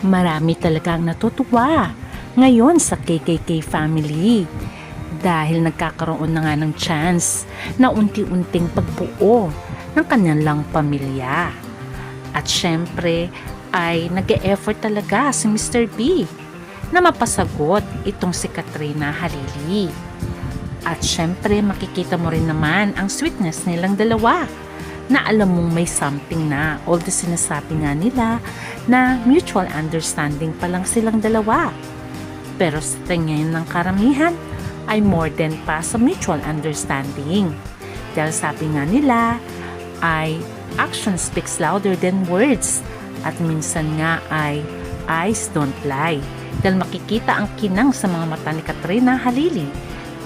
Marami talagang natutuwa ngayon sa KKK family dahil nagkakaroon na nga ng chance na unti-unting pagbuo ng kanilang pamilya. At syempre ay nag-e-effort talaga si Mr. B na mapasagot itong si Katrina Halili. At syempre makikita mo rin naman ang sweetness nilang dalawa na alam mong may something na, although sinasabi nga nila na mutual understanding pa lang silang dalawa. Pero sa tingin ng karamihan ay more than pa sa mutual understanding. Dahil sabi nga nila ay action speaks louder than words at minsan nga ay eyes don't lie. Dahil makikita ang kinang sa mga mata ni Katrina Halili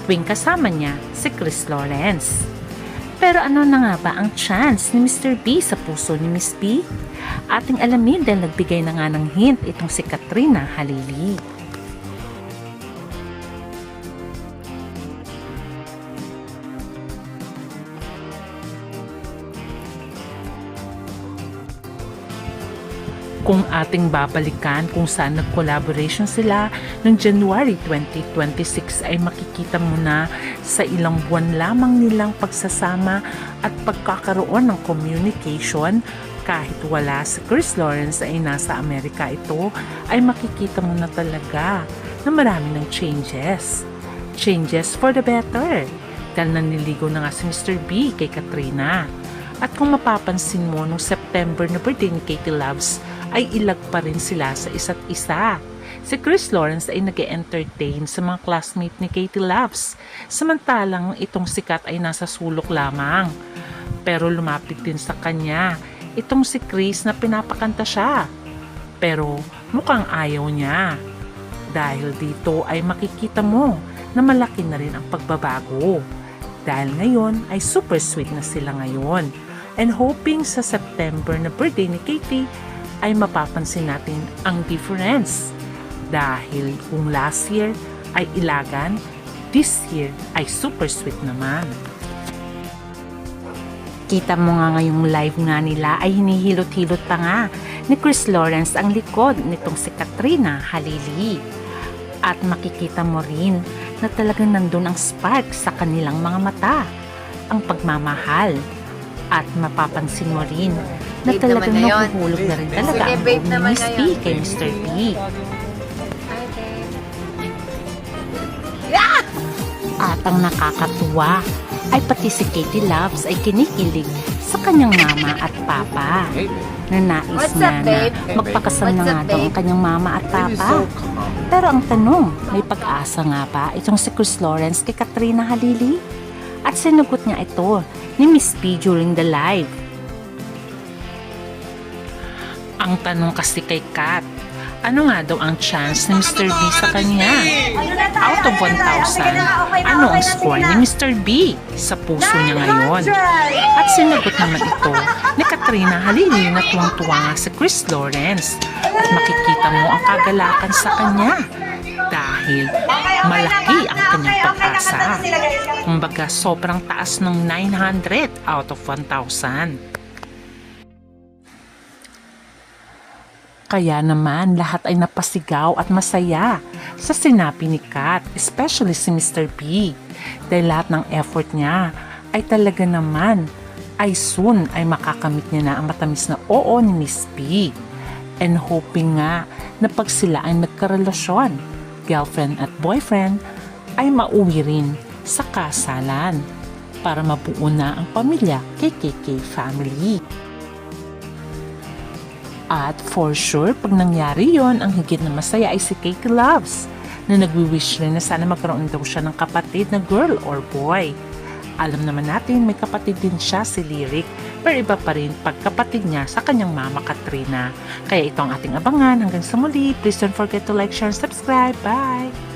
tuwing kasama niya si Chris Lawrence. Pero ano na nga ba ang chance ni Mr. B sa puso ni Miss B? Ating alamin dahil nagbigay na nga ng hint itong si Katrina Halili. Kung ating babalikan kung saan nag-collaboration sila noong January 2026 ay makikita mo na sa ilang buwan lamang nilang pagsasama at pagkakaroon ng communication kahit wala si Chris Lawrence ay nasa Amerika ito ay makikita mo na talaga na marami ng changes. Changes for the better dahil naniligo na nga si Mr. B kay Katrina. At kung mapapansin mo nung September na birthday ni Katie Loves ay ilag pa rin sila sa isa't isa. Si Chris Lawrence ay nag-entertain sa mga classmate ni Katie Loves, samantalang itong sikat ay nasa sulok lamang. Pero lumapit din sa kanya itong si Chris na pinapakanta siya. Pero mukhang ayaw niya. Dahil dito ay makikita mo na malaki na rin ang pagbabago. Dahil ngayon ay super sweet na sila ngayon. And hoping sa September na birthday ni Katie ay mapapansin natin ang difference. Dahil kung last year ay ilagan, this year ay super sweet naman. Kita mo nga ngayong live nga nila ay hinihilot-hilot pa nga ni Chris Lawrence ang likod nitong si Katrina Halili. At makikita mo rin na talagang nandun ang spark sa kanilang mga mata, ang pagmamahal. At mapapansin mo rin na talagang nahuhulog na rin talaga ang buong ni Miss B kay Mr. B. At ang nakakatuwa ay pati si Katie Loves ay kinikilig sa kanyang mama at papa na nais niya na magpakasal na nga daw ang kanyang mama at papa. Pero ang tanong, may pag-asa nga ba itong si Chris Lawrence kay Katrina Halili? At sinagot niya ito ni Miss B during the live. Ang tanong kasi kay Kat, ano nga daw ang chance ni Mr. B sa kanya? Out of 1,000, ano ang score ni Mr. B sa puso niya ngayon? At sinagot naman ito ni Katrina Halili na tuwang-tuwa nga si Chris Lawrence. At makikita mo ang kagalakan sa kanya dahil malaki ang kanyang pag-asa. Kumbaga sobrang taas ng 900 out of 1,000. Kaya naman lahat ay napasigaw at masaya sa sinabi ni Kat, especially si Mr. B. Dahil lahat ng effort niya ay talaga naman ay soon ay makakamit niya na ang matamis na oo ni Miss B. And hoping nga na pag sila ay nagkarelasyon, girlfriend at boyfriend, ay mauwi rin sa kasalan para mabuo na ang pamilya KKK family. At for sure, pag nangyari yon, ang higit na masaya ay si Katie Loves na nagwi-wish rin na sana magkaroon daw siya ng kapatid na girl or boy. Alam naman natin may kapatid din siya si Lyric, pero iba pa rin pagkapatid niya sa kanyang mama Katrina. Kaya ito ang ating abangan. Hanggang sa muli, please don't forget to like, share, and subscribe. Bye!